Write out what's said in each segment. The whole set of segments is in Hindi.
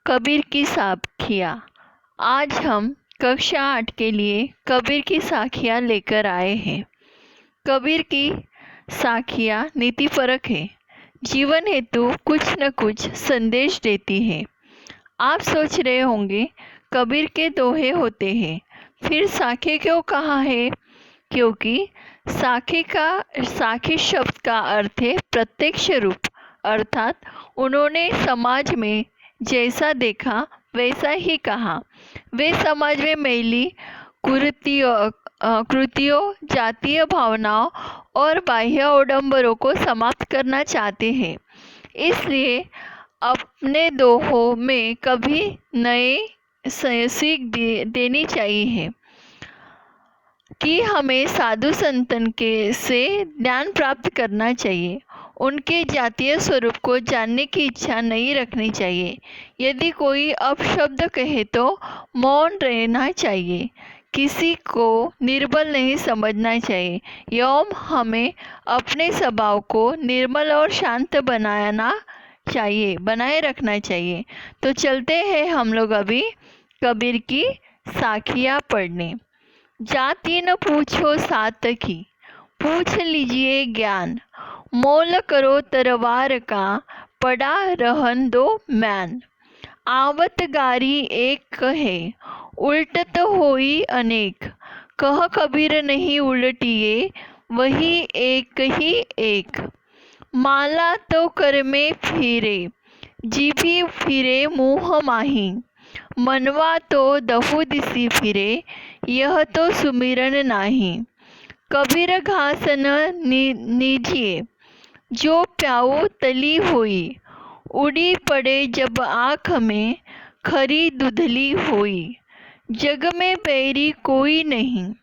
कबीर की साखियाँ। आज हम कक्षा 8 के लिए कबीर की साखियाँ लेकर आए हैं। कबीर की साखियाँ नीतिपरक है, जीवन हेतु कुछ न कुछ संदेश देती है। आप सोच रहे होंगे कबीर के दोहे होते हैं, फिर साखी क्यों कहा है? क्योंकि साखी शब्द का अर्थ है प्रत्यक्ष रूप, अर्थात उन्होंने समाज में जैसा देखा वैसा ही कहा। वे समाज में मैली कृतियों, जातीय भावनाओं और बाह्य आडंबरों को समाप्त करना चाहते हैं। इसलिए अपने दोहों में कभी नए सीख देनी चाहिए कि हमें साधु संतन के से ज्ञान प्राप्त करना चाहिए। उनके जातीय स्वरूप को जानने की इच्छा नहीं रखनी चाहिए। यदि कोई अपशब्द कहे तो मौन रहना चाहिए। किसी को निर्बल नहीं समझना चाहिए एवं हमें अपने स्वभाव को निर्मल और शांत बनाए रखना चाहिए। तो चलते हैं हम लोग अभी कबीर की साखियाँ पढ़ने। जाति न पूछो सात की, पूछ लीजिए ज्ञान। मोल करो तरवार का, पड़ा रहन दो मैन। आवत गारी एक है, उल्टत होई अनेक। कह कबीर नहीं उलटिए, वही एक ही एक। माला तो कर में फिरे, जीभी फिरे मुँह माही। मनवा तो दहु दिसी फिरे, यह तो सुमिरन नाही। कबीर घास न नीजिए, जो प्याऊ तली हुई। उड़ी पड़े जब आँख में, खरी दुधली हुई। जग में बैरी कोई नहीं,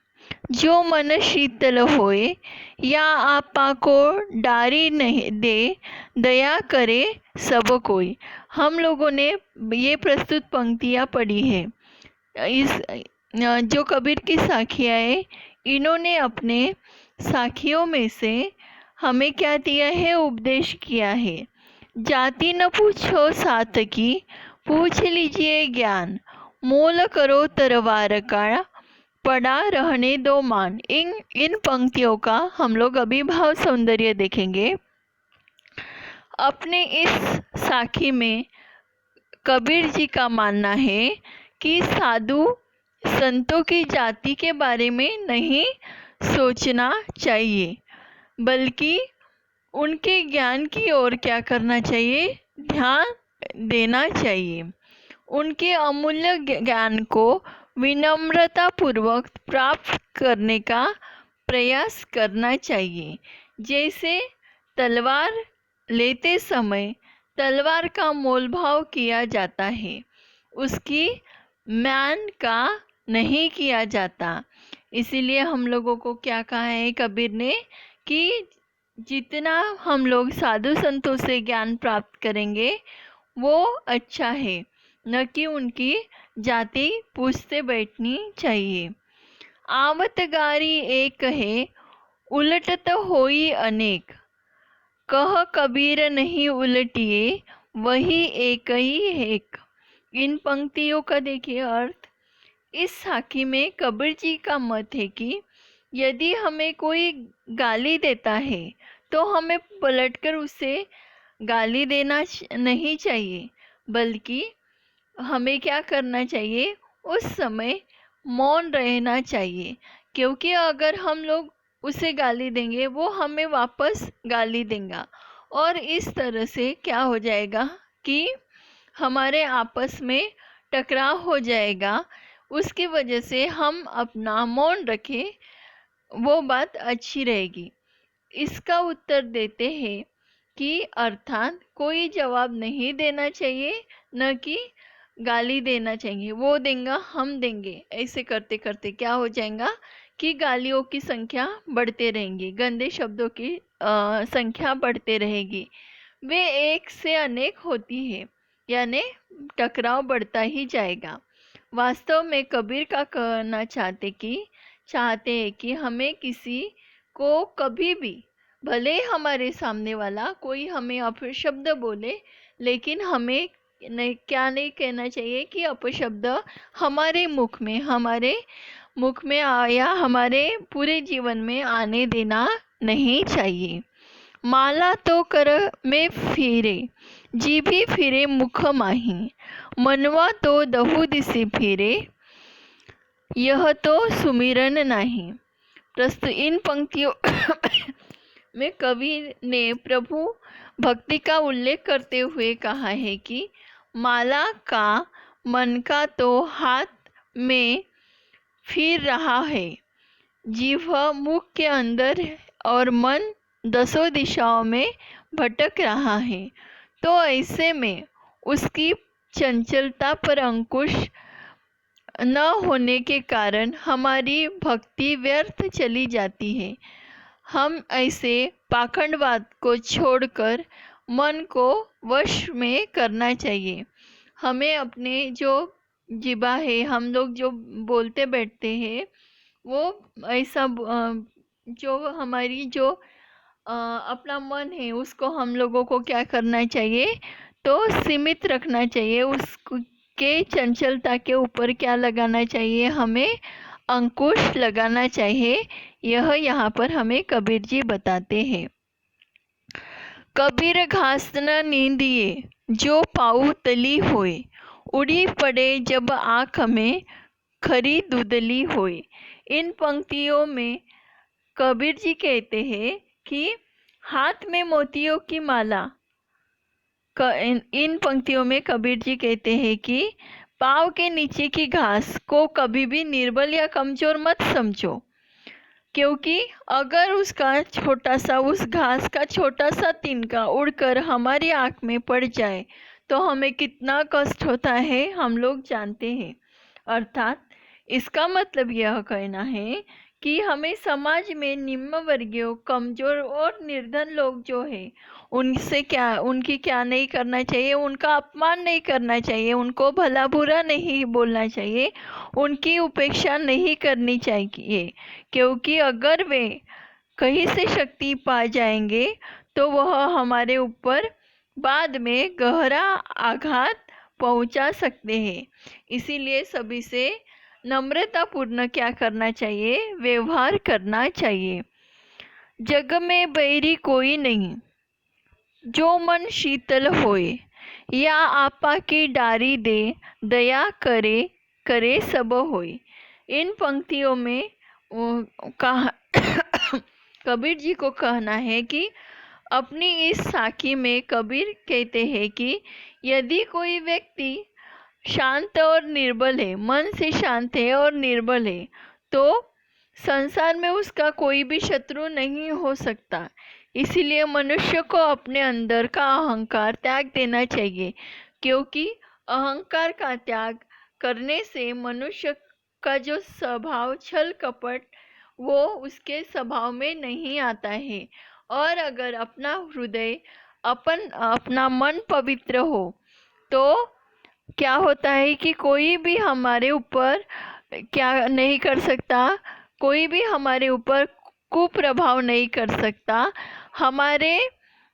जो मन शीतल होए। या आपा को डारी नहीं दे, दया करे सब कोई। हम लोगों ने ये प्रस्तुत पंक्तियाँ पढ़ी है। इस जो कबीर की साखियाँ है, इन्होंने अपने साखियों में से हमें क्या दिया है? उपदेश किया है। जाति न पूछो सात की, पूछ लीजिए ज्ञान। मोल करो तरवार का, पड़ा रहने दो मान। इन पंक्तियों का हम लोग अभी भाव सौंदर्य देखेंगे। अपने इस साखी में कबीर जी का मानना है कि साधु संतों की जाति के बारे में नहीं सोचना चाहिए, बल्कि उनके ज्ञान की ओर क्या करना चाहिए? ध्यान देना चाहिए। उनके अमूल्य ज्ञान को विनम्रता पूर्वक प्राप्त करने का प्रयास करना चाहिए। जैसे तलवार लेते समय तलवार का मोलभाव किया जाता है, उसकी म्यान का नहीं किया जाता। इसीलिए हम लोगों को क्या कहा है कबीर ने कि जितना हम लोग साधु संतों से ज्ञान प्राप्त करेंगे वो अच्छा है, न कि उनकी जाति पूछते बैठनी चाहिए। आवत गारी एक है, उलटत होई अनेक। कह कबीर नहीं उलटिए, वही एक ही एक। इन पंक्तियों का देखिए अर्थ। इस साखी में कबीर जी का मत है कि यदि हमें कोई गाली देता है तो हमें पलटकर उसे गाली देना नहीं चाहिए, बल्कि हमें क्या करना चाहिए? उस समय मौन रहना चाहिए। क्योंकि अगर हम लोग उसे गाली देंगे वो हमें वापस गाली देगा, और इस तरह से क्या हो जाएगा कि हमारे आपस में टकराव हो जाएगा। उसकी वजह से हम अपना मौन रखें, वो बात अच्छी रहेगी। इसका उत्तर देते हैं कि अर्थात कोई जवाब नहीं देना चाहिए, न कि गाली देना चाहिए। वो देंगे हम देंगे, ऐसे करते करते क्या हो जाएगा कि गालियों की संख्या बढ़ते रहेंगी, गंदे शब्दों की संख्या बढ़ते रहेगी। वे एक से अनेक होती है, यानी टकराव बढ़ता ही जाएगा। वास्तव में कबीर का कहना चाहते हैं कि हमें किसी को कभी भी, भले हमारे सामने वाला कोई हमें अपशब्द बोले, लेकिन हमें नहीं, क्या नहीं कहना चाहिए कि अपशब्द हमारे मुख में आया हमारे पूरे जीवन में आने देना नहीं चाहिए। माला तो कर में फिरे, जीभी फिरे मुख माही, मनवा तो दहु दिसी फिरे, यह तो सुमिरन नहीं। प्रस्तुत इन पंक्तियों में कवि ने प्रभु भक्ति का उल्लेख करते हुए कहा है कि माला का मन का तो हाथ में फिर रहा है, जिह्वा मुख के अंदर है और मन दसों दिशाओं में भटक रहा है। तो ऐसे में उसकी चंचलता पर अंकुश न होने के कारण हमारी भक्ति व्यर्थ चली जाती है। हम ऐसे पाखंडवाद को छोड़कर मन को वश में करना चाहिए। हमें अपने जो जिबा है, हम लोग जो बोलते बैठते हैं, वो ऐसा जो हमारी जो अपना मन है उसको हम लोगों को क्या करना चाहिए, तो सीमित रखना चाहिए। उसके चंचलता के ऊपर क्या लगाना चाहिए, हमें अंकुश लगाना चाहिए। यह यहाँ पर हमें कबीर जी बताते हैं। कबीर घास न नींदिए जो पाऊ तली होए, उड़ी पड़े जब आँख में खरी धुंधली होए। इन पंक्तियों में कबीर जी कहते हैं कि हाथ में मोतियों की माला, इन पंक्तियों में कबीर जी कहते हैं कि पाँव के नीचे की घास को कभी भी निर्बल या कमजोर मत समझो, क्योंकि अगर उस घास का छोटा सा तिनका उड़कर हमारी आँख में पड़ जाए तो हमें कितना कष्ट होता है, हम लोग जानते हैं। अर्थात इसका मतलब यह कहना है कि हमें समाज में निम्न वर्गीय, कमजोर और निर्धन लोग जो है उनकी क्या नहीं करना चाहिए, उनका अपमान नहीं करना चाहिए, उनको भला बुरा नहीं बोलना चाहिए, उनकी उपेक्षा नहीं करनी चाहिए। क्योंकि अगर वे कहीं से शक्ति पा जाएंगे तो वह हमारे ऊपर बाद में गहरा आघात पहुंचा सकते हैं। इसीलिए सभी से नम्रतापूर्ण क्या करना चाहिए, व्यवहार करना चाहिए। जग में बैरी कोई नहीं, जो मन शीतल होए, या आपा की डारी दे, दया करे करे सब होए। इन पंक्तियों में कहा कबीर जी को कहना है कि अपनी इस साखी में कबीर कहते हैं कि यदि कोई व्यक्ति शांत और निर्बल है, मन से शांत है और निर्बल है, तो संसार में उसका कोई भी शत्रु नहीं हो सकता। इसीलिए मनुष्य को अपने अंदर का अहंकार त्याग देना चाहिए, क्योंकि अहंकार का त्याग करने से मनुष्य का जो स्वभाव छल कपट वो उसके स्वभाव में नहीं आता है। और अगर अपना हृदय अपना मन पवित्र हो तो क्या होता है कि कोई भी हमारे ऊपर क्या नहीं कर सकता, कोई भी हमारे ऊपर कुप्रभाव नहीं कर सकता, हमारे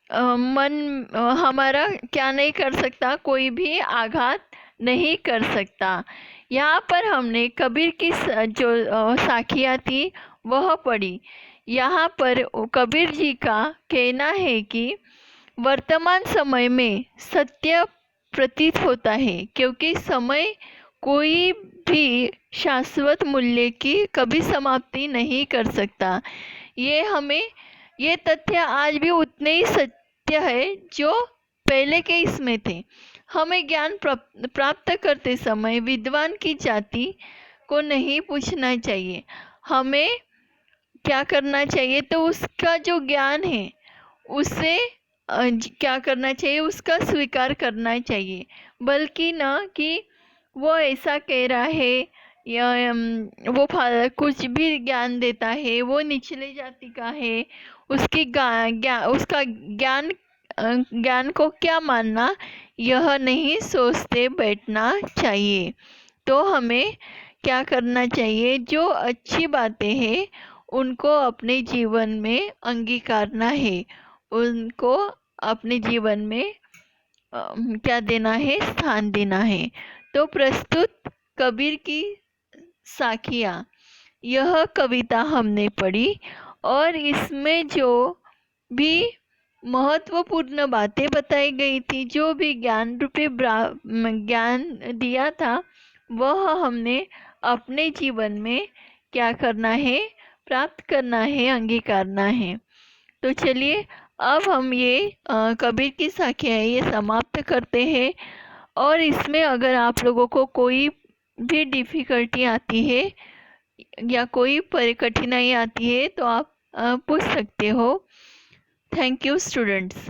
हमारा क्या नहीं कर सकता, कोई भी आघात नहीं कर सकता। यहाँ पर हमने कबीर की जो साखियाँ थी वह पढ़ी। यहाँ पर कबीर जी का कहना है कि वर्तमान समय में सत्य प्रतीत होता है, क्योंकि समय कोई भी शाश्वत मूल्य की कभी समाप्ति नहीं कर सकता। ये तथ्य आज भी उतने ही सत्य है जो पहले के इसमें थे। हमें ज्ञान प्राप्त करते समय विद्वान की जाति को नहीं पूछना चाहिए, हमें क्या करना चाहिए, तो उसका जो ज्ञान है उसे क्या करना चाहिए, उसका स्वीकार करना चाहिए। बल्कि ना कि वो ऐसा कह रहा है या वो कुछ भी ज्ञान देता है, वो निचले जाति का है, उसका ज्ञान को क्या मानना, यह नहीं सोचते बैठना चाहिए। तो हमें क्या करना चाहिए, जो अच्छी बातें हैं उनको अपने जीवन में अंगीकारना है, उनको अपने जीवन में क्या देना है, स्थान देना है। तो प्रस्तुत कबीर की साखियाँ, यह कविता हमने पढ़ी और इसमें जो भी महत्वपूर्ण बातें बताई गई थी, जो भी ज्ञान रूपी ज्ञान दिया था, वह हमने अपने जीवन में क्या करना है, प्राप्त करना है, अंगीकारना है। तो चलिए अब हम ये कबीर की साखियाँ ये समाप्त करते हैं। और इसमें अगर आप लोगों को कोई भी डिफ़िकल्टी आती है या कोई कठिनाई आती है तो आप पूछ सकते हो। Thank you students.